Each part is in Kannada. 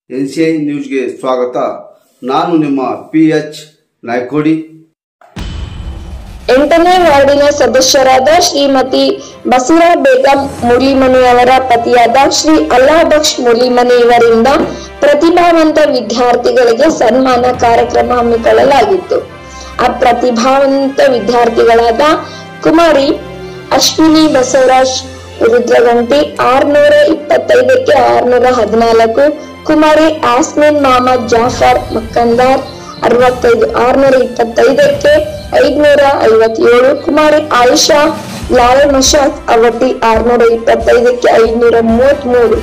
NCI ನ್ಯೂಸ್ಗೆ ಸ್ವಾಗತ. ನಾನು ನಿಮ್ಮ PH ನಾಯ್ಕೋಡಿ. 8ನೇ ವಾರ್ಡಿನ ಸದಸ್ಯರಾದ ಶ್ರೀಮತಿ ಬಸೀರಾ ಬೇಗಂ ಮುರಳಿಮನಿಯವರ ಪತಿಯಾದ ಶ್ರೀ ಅಲ್ಲಾಬಕ್ಷ್ ಮುರಳಿಮನಿ ಇವರಿಂದ ಪ್ರತಿಭಾವಂತ ವಿದ್ಯಾರ್ಥಿಗಳಿಗೆ ಸನ್ಮಾನ ಕಾರ್ಯಕ್ರಮ ಹಮ್ಮಿಕೊಳ್ಳಲಾಗಿತ್ತು. ಆ ಪ್ರತಿಭಾವಂತ ವಿದ್ಯಾರ್ಥಿಗಳಾದ ಕುಮಾರಿ ಅಶ್ವಿನಿ ಬಸವರಾಜ್ ರುದ್ರಗಂಟಿ 625ಕ್ಕೆ 614, ಕುಮಾರಿ ಆಸ್ಮಿನ್ ಮೊಹಮ್ಮದ್ ಜಾಫರ್ ಮಕ್ಕಂದಾರ್ 65 625ಕ್ಕೆ 557, ಕುಮಾರಿ ಆಯಿಷಾ ಲಾಲ್ ಮಶಾದ್ ಅವಟಿ 625ಕ್ಕೆ 533.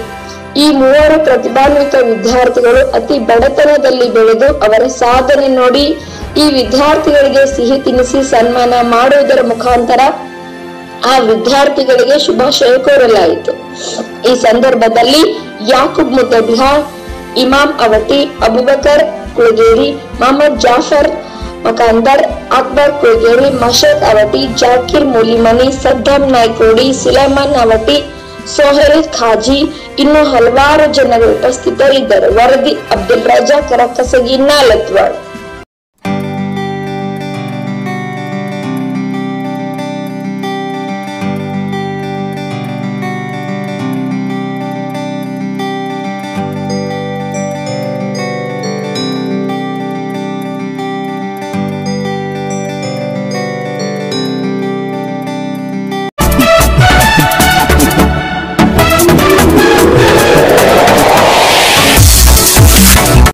ಈ ಮೂವರು ಪ್ರತಿಭಾನ್ವಿತ ವಿದ್ಯಾರ್ಥಿಗಳು ಅತಿ ಬಡತನದಲ್ಲಿ ಬೆಳೆದು ಅವರ ಸಾಧನೆ ನೋಡಿ ಈ ವಿದ್ಯಾರ್ಥಿಗಳಿಗೆ ಸಿಹಿ ತಿನಿಸಿ ಸನ್ಮಾನ ಮಾಡುವುದರ ಮುಖಾಂತರ ಆ ವಿದ್ಯಾರ್ಥಿಗಳಿಗೆ ಶುಭಾಶಯ ಕೋರಲಾಯಿತು. ಈ ಸಂದರ್ಭದಲ್ಲಿ ಯಾಕೂಬ್ ಮುದ್ದಬಿಹಾರ್, ಇಮಾಮ್ ಅವಟಿ, ಅಬುಬಕರ್ ಕುಳಗೇರಿ, ಮೊಹಮ್ಮದ್ ಜಾಫರ್ ಮಕಾಂದರ್, ಅಕ್ಬರ್ ಕುಳಗೇರಿ, ಮಶದ್ ಅವಟಿ, ಜಾಕಿರ್ ಮುರಳಿಮನಿ, ಸದ್ದಾಂ ನಾಯ್ಕೋಡಿ, ಸುಲೈಮಾನ್ ಅವಟಿ, ಸೋಹೆಲ್ ಖಾಜಿ ಇನ್ನು ಹಲವಾರು ಜನರು ಉಪಸ್ಥಿತರಿದ್ದರು. ವರದಿ ಅಬ್ದುಲ್ ರಜಾಕ್ ಕರಕಸಗಿ ನಾಲತ್ವಾಡ್.